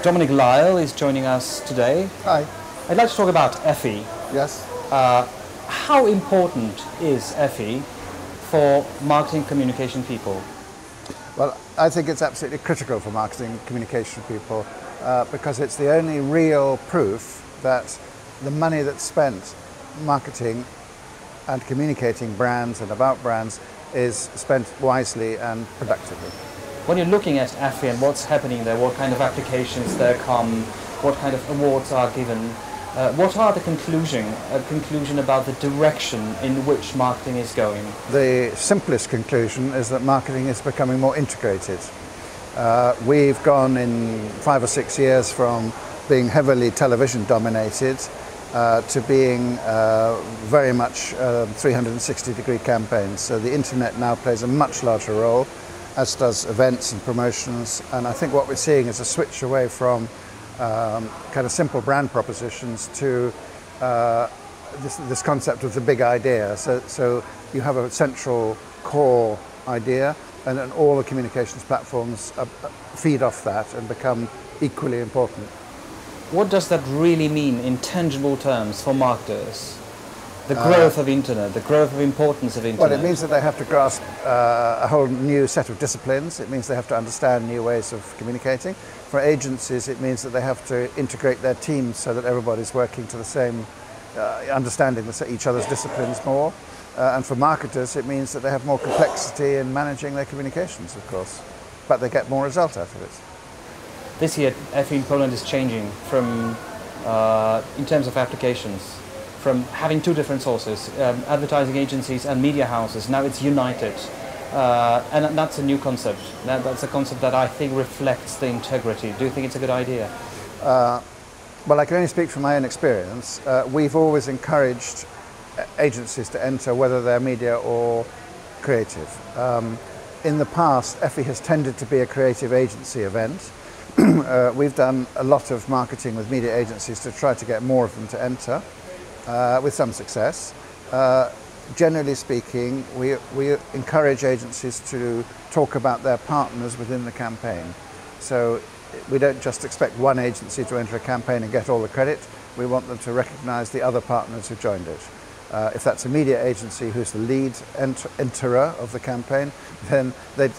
Dominic Lyle is joining us today. Hi. I'd like to talk about Effie. Yes. How important is Effie for marketing communication people? Well, I think it's absolutely critical for marketing communication people because it's the only real proof that the money that's spent marketing and communicating brands and about brands is spent wisely and productively. When you're looking at Effie and what's happening there, what kind of applications there come, what kind of awards are given, what are the conclusion about the direction in which marketing is going? The simplest conclusion is that marketing is becoming more integrated. We've gone in 5 or 6 years from being heavily television dominated to being very much 360-degree campaigns. So the internet now plays a much larger role, as does events and promotions, and I think what we're seeing is a switch away from kind of simple brand propositions to this concept of the big idea. So you have a central core idea, and then all the communications platforms feed off that and become equally important. What does that really mean in tangible terms for marketers? The growth of internet, the growth of importance of internet. Well, it means that they have to grasp a whole new set of disciplines. It means they have to understand new ways of communicating. For agencies, it means that they have to integrate their teams so that everybody's working to the same, understanding each other's disciplines more. And for marketers, it means that they have more complexity in managing their communications, of course. But they get more result out of it. This year, Effie in Poland is changing from, in terms of applications, from having two different sources, advertising agencies and media houses. Now it's united, and that's a new concept. That's a concept that I think reflects the integrity. Do you think it's a good idea? Well, I can only speak from my own experience. We've always encouraged agencies to enter, whether they're media or creative. In the past, Effie has tended to be a creative agency event. We've done a lot of marketing with media agencies to try to get more of them to enter. With some success. Generally speaking, we encourage agencies to talk about their partners within the campaign. So we don't just expect one agency to enter a campaign and get all the credit. We want them to recognise the other partners who joined it. If that's a media agency who's the lead enterer of the campaign, then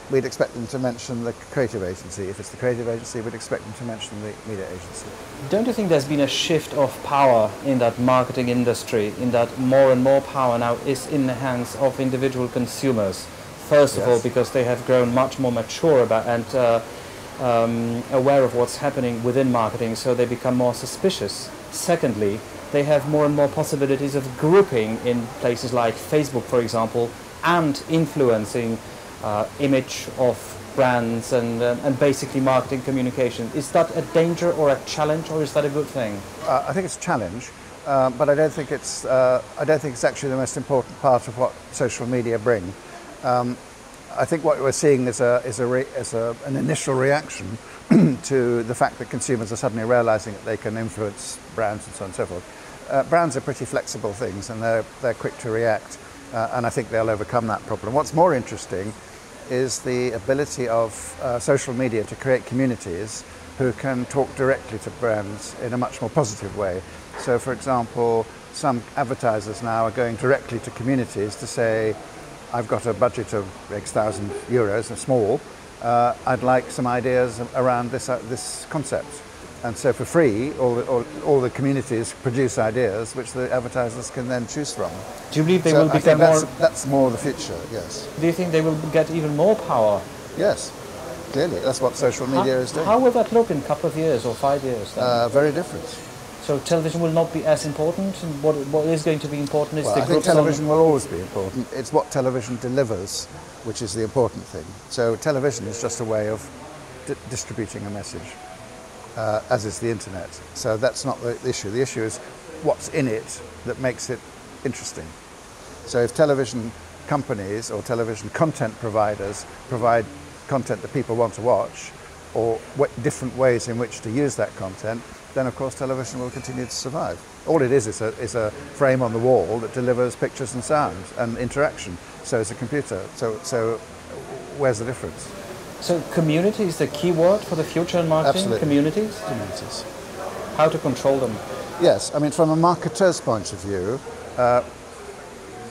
we'd expect them to mention the creative agency. If it's the creative agency, we'd expect them to mention the media agency. Don't you think there's been a shift of power in that marketing industry, in that more and more power now is in the hands of individual consumers? First of all, because they have grown much more mature about and aware of what's happening within marketing, so they become more suspicious. Secondly, they have more and more possibilities of grouping in places like Facebook, for example, and influencing image of brands and basically marketing communication. Is that a danger or a challenge, or is that a good thing? I think it's a challenge, but I don't think it's actually the most important part of what social media bring. I think what we're seeing is an initial reaction to the fact that consumers are suddenly realizing that they can influence brands and so on and so forth. Brands are pretty flexible things, and they're quick to react, and I think they'll overcome that problem. What's more interesting is the ability of social media to create communities who can talk directly to brands in a much more positive way. So, for example, some advertisers now are going directly to communities to say, I've got a budget of X thousand euros, small, I'd like some ideas around this concept. And so for free, all the communities produce ideas which the advertisers can then choose from. Do you believe they will become more... That's more the future, yes. Do you think they will get even more power? Yes, clearly. That's what social media is doing. How will that look in a couple of years or 5 years then? Very different. So television will not be as important? And what is going to be important is I think television will always be important. It's what television delivers which is the important thing. So television is just a way of distributing a message. As is the internet. So that's not the issue. The issue is what's in it that makes it interesting. So if television companies or television content providers provide content that people want to watch, or different ways in which to use that content, then of course television will continue to survive. All it is a frame on the wall that delivers pictures and sound and interaction. So it's a computer. So where's the difference? So community is the key word for the future in marketing? Absolutely. Communities? Communities. How to control them? Yes, I mean, from a marketer's point of view,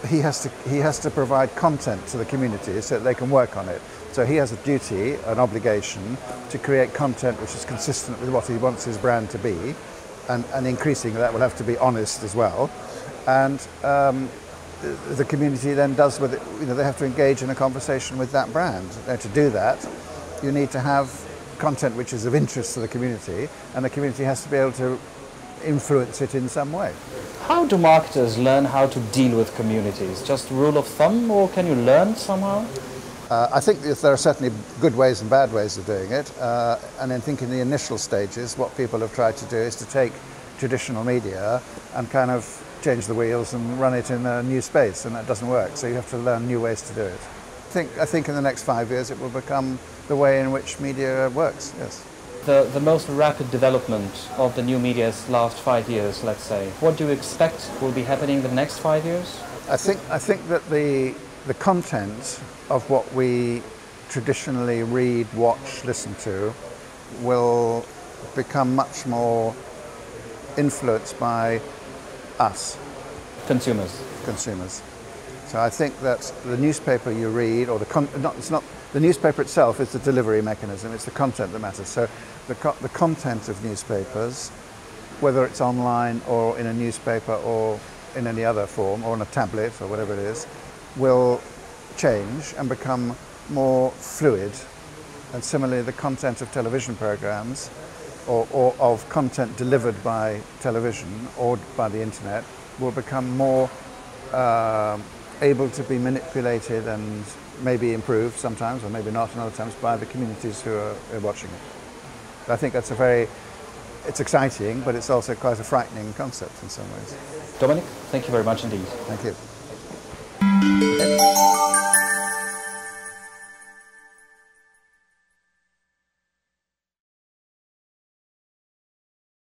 he has to provide content to the community so that they can work on it. So he has a duty, an obligation to create content which is consistent with what he wants his brand to be, and increasingly that will have to be honest as well. And the community then does with it, they have to engage in a conversation with that brand. And to do that, you need to have content which is of interest to the community, and the community has to be able to influence it in some way. How do marketers learn how to deal with communities? Just rule of thumb, or can you learn somehow? I think that there are certainly good ways and bad ways of doing it, and I think in the initial stages what people have tried to do is to take traditional media and kind of change the wheels and run it in a new space, and that doesn't work, so you have to learn new ways to do it. I think in the next 5 years it will become the way in which media works, yes. The most rapid development of the new media's last 5 years, let's say. What do you expect will be happening in the next 5 years? I think that the content of what we traditionally read, watch, listen to will become much more influenced by us. Consumers. So I think that the newspaper you read, or the newspaper itself is the delivery mechanism, it's the content that matters. So the content of newspapers, whether it's online or in a newspaper or in any other form, or on a tablet or whatever it is, will change and become more fluid. And similarly, the content of television programs or of content delivered by television or by the internet will become more able to be manipulated and maybe improved sometimes, or maybe not, and other times by the communities who are watching it. I think that's it's exciting, but it's also quite a frightening concept in some ways. Dominic, thank you very much indeed. Thank you.